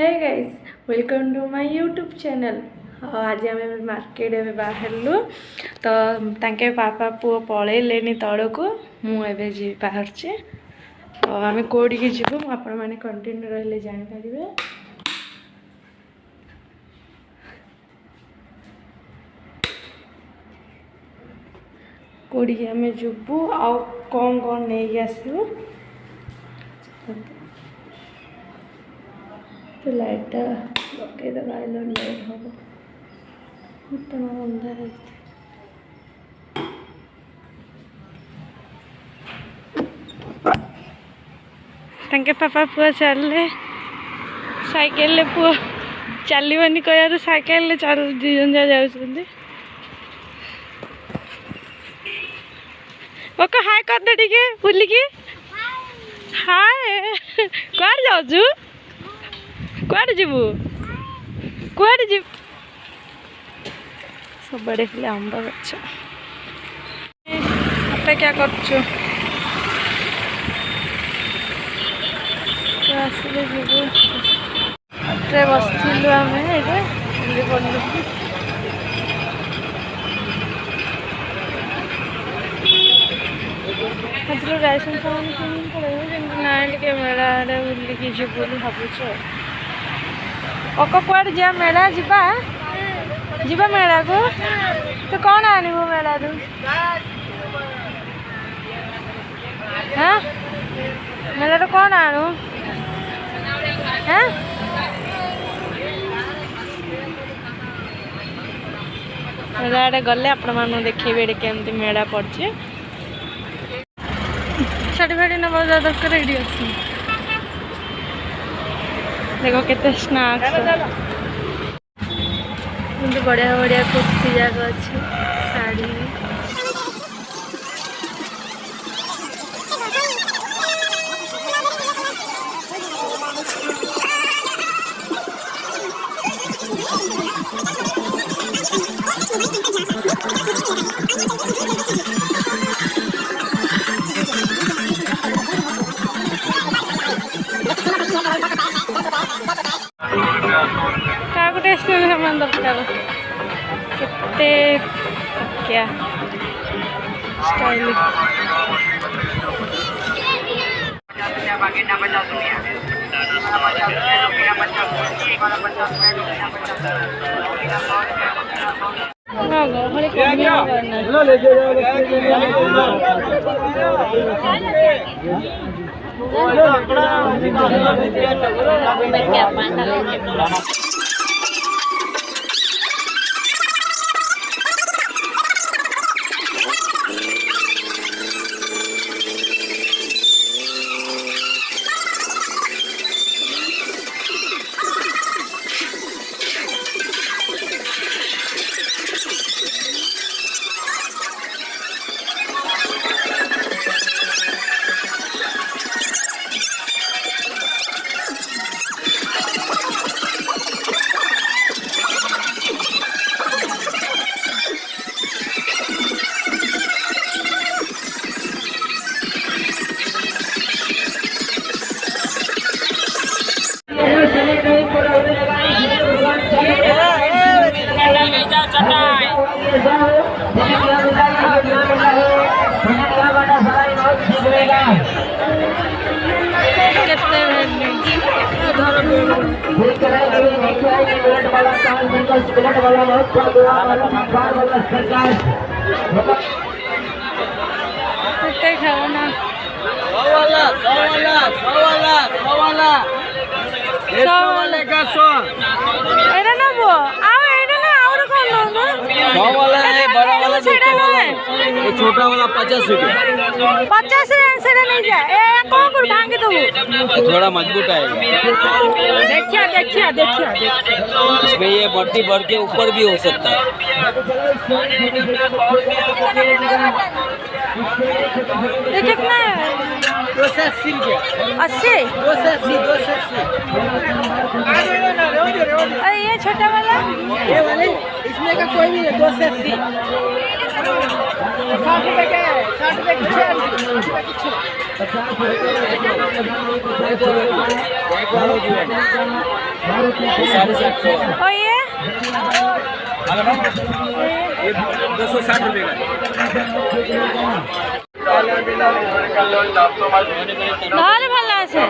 Hey guys welcome to my YouTube channel. आज आम market ए बाहरलु तो तांके पापा पुओ पलैले तल को मुझे जी बाहर तो आम कौड़ी की जीवु आपण मैंने कंटिन्यू रहिले जानिपारे। कौड़ी आम जीवु आउ कौन कौन नहीं आसबू तो लाइट लगे दबाइल लाइट हम इतना अंधार तांके पापा पुआ चलले साइकेल पुआ चलनी कह साइकेल चल दी जन जा पक्का हाय कर दे टिके बुलिकी हाय कौन जाऊँ कौड़ जीवु कौड़ जीव सब बड़े खाली आंब गच आप क्या करचु आसले जीवु बसलु आम ये पड़लु राशन सामान ना टे मेला आड़े बुलिकी जी भावुच पक कुआड़े जा मेला जीवा मेला को तो कौन आनबू मेला रू हाँ मेला तो कौन आणु हाँ मेला आड़े गले आपण मान देखेबे केमती मेला पड़े शाढ़ी फाड़ी नवा दरकार रेडी अच्छी देखो केते स्नैक्स बढ़िया बढ़िया कुर्ती जाक अच्छी साड़ी सामान दरकार केते क्या स्टाइल छोटा वाला 50 रुपया 50 नहीं जाए कौन कर भांग दो थोड़ा मजबूत है। देखिए इसमें ये बढ़ती बढ़ के ऊपर भी हो सकता है। ये कितना है 280 रुपया 80 अरे ये छोटा वाला ये वाले इसमें का कोई भी नहीं 280 60 रुपये का है 60 रुपये की 6 और ये 260 रुपये का। ভালো ভালো আছে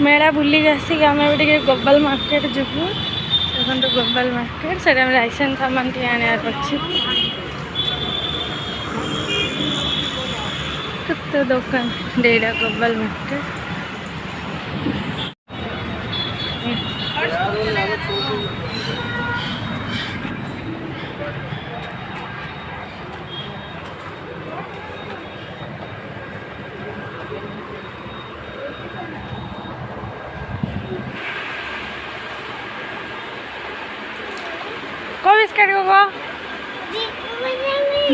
मेला बुलिक आसिक आम ग्लोबल मार्केट जीवु देखो ग्लोबल मार्केट से राइसन सामान टी आनार अच्छी केते दुकान डेरा ग्लोबल मार्केट को बिस्किट को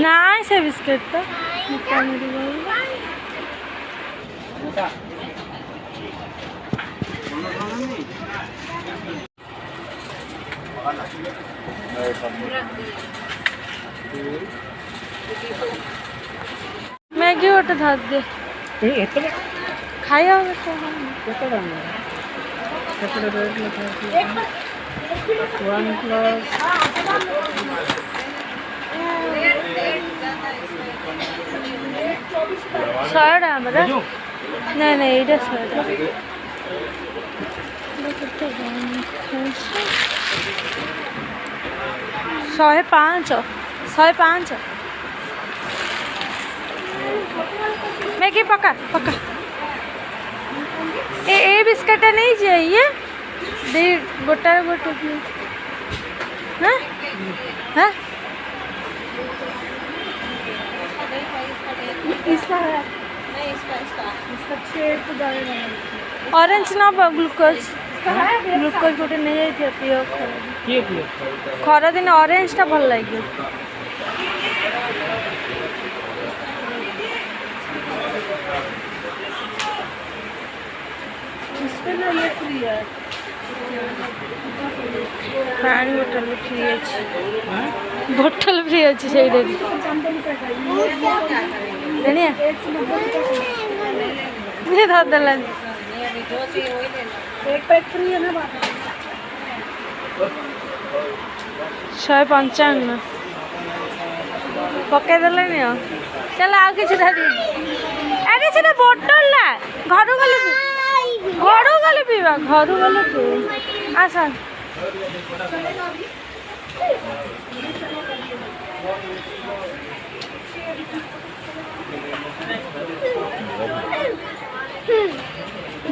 ना से बिस्किट तो मैगी गोटे धर दे खाई शहे नहीं नहीं ये 105 मैगी पका पका ए बिस्किट नहीं चाहिए दे गोटा गोटे हाँ हाँ इसका है ऑरेंज ना ग्लूकोज ग्लूकोज गोटे नहीं जाइए पियो खरा दिन ऑरेंज टा भल लगे पानी बोतल फ्री अच्छे बोतल फ्री अच्छे से धर दे 155 पकई देले चल आ कि अरे से बोतल ला घर गले पीवा घर गले पी आस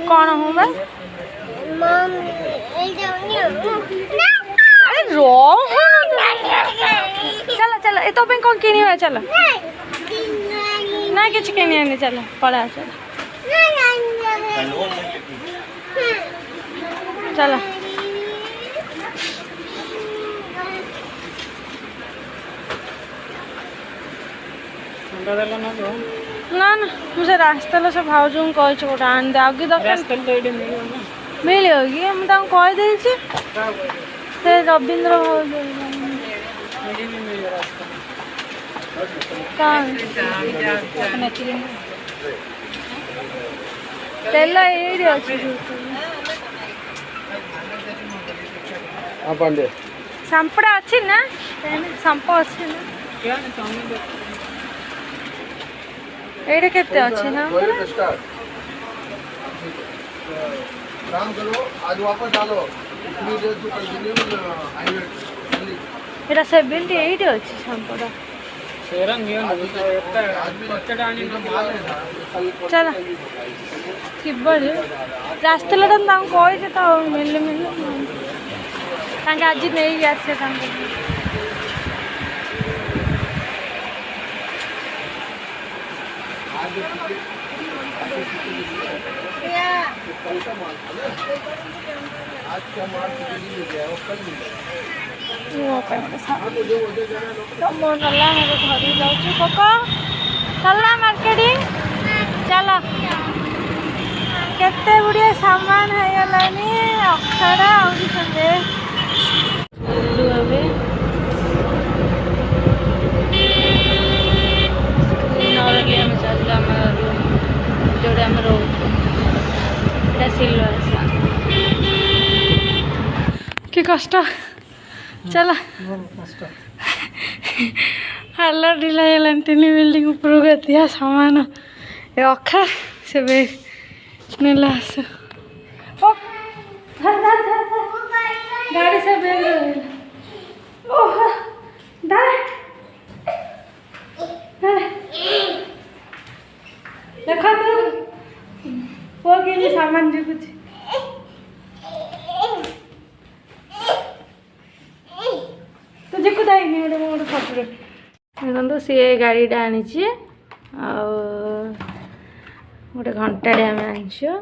कौन हूँ मैं अरे रो चलो चलो ये तो कौन किनी हुआ चलो ना किसी किनी आने चलो पड़ा चलो चलो ना ना मुझे रास्ता से भाज कही गोटे आन दे आगे मिल होगी मुझे कहीदे रवींद्र भाज तेल ये अच्छी सांपड़ा अच्छी ना सांपो अच्छी ना एडे केते अच्छे ना काम करो आज वापस डालो इतनी देर तो कंटिन्यू हाईवे एटा 78 अच्छी सांपड़ा चल किबड़े रास्ता कही तो मिल मिल आज नहीं आसे मन गला घर जाऊँ पक चलना मार्केटिंग चल केते गुड़िया सामान है गलानी अखड़ा आउरी संगे चलू अबे नरली हम चलू आम रूम जोड़े आम रोचु एटा सिल्वर कि कष्ट चला हाल ढिला है 3 बिल्डिंग ऊपर गया सामान ए अखा से नीला आस गाड़ी से बैग ओह देखो तो वो के सामान जी कुछ तुझे को दाइनी गोटे मोटे फोटो देखो सी गाड़ी आनी गोटे घंटाटे आम आनछु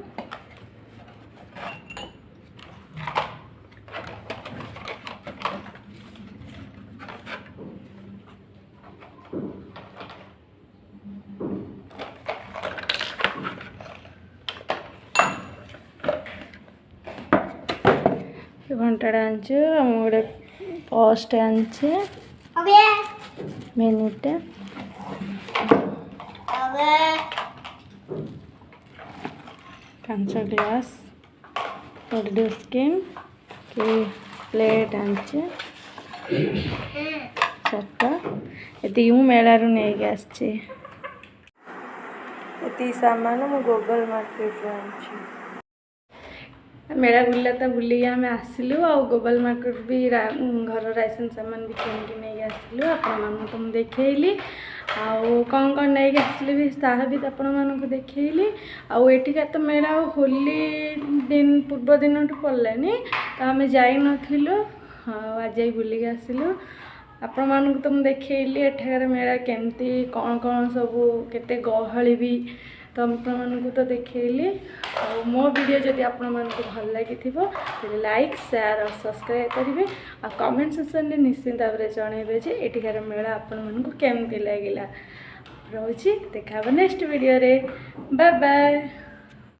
घंटाटे आनछु आम गोटे पोस्ट आनछे मिनिटे कांच ग्लास ऑडियो स्क्रीन की प्लेट आनचे 4टा ये मेलारू नहीं आसचे सामान मु ग्लोबल मार्केट आनी मेला बुला तो बुलिक आम आसलु आ ग्लोबल मार्केट भी घर राशन सामान भी किन नहीं आसलु आपण तो देखली आउ कौन कौन नहीं आसली भी ताहा भी आपण मानक देखली आठिका तो मेला होली दिन पूर्व दिन पड़लानी तो आम जाई नथिलु आज बुलिक आसलु आपण मानक तो देखली एठार मेला केमती कौन कौन सब केते गहली भी तो आपको तो देखली मो वीडियो जदि आपण मानक भल लगी लाइक शेयर और सब्सक्राइब करेंगे आ कमेंट सेक्शन में निश्चिंत भाव में जनइबे जे एठिकार मेला आपण मानक केमती लगिला रोची देखा नेक्स्ट वीडियो रे बाय बाय।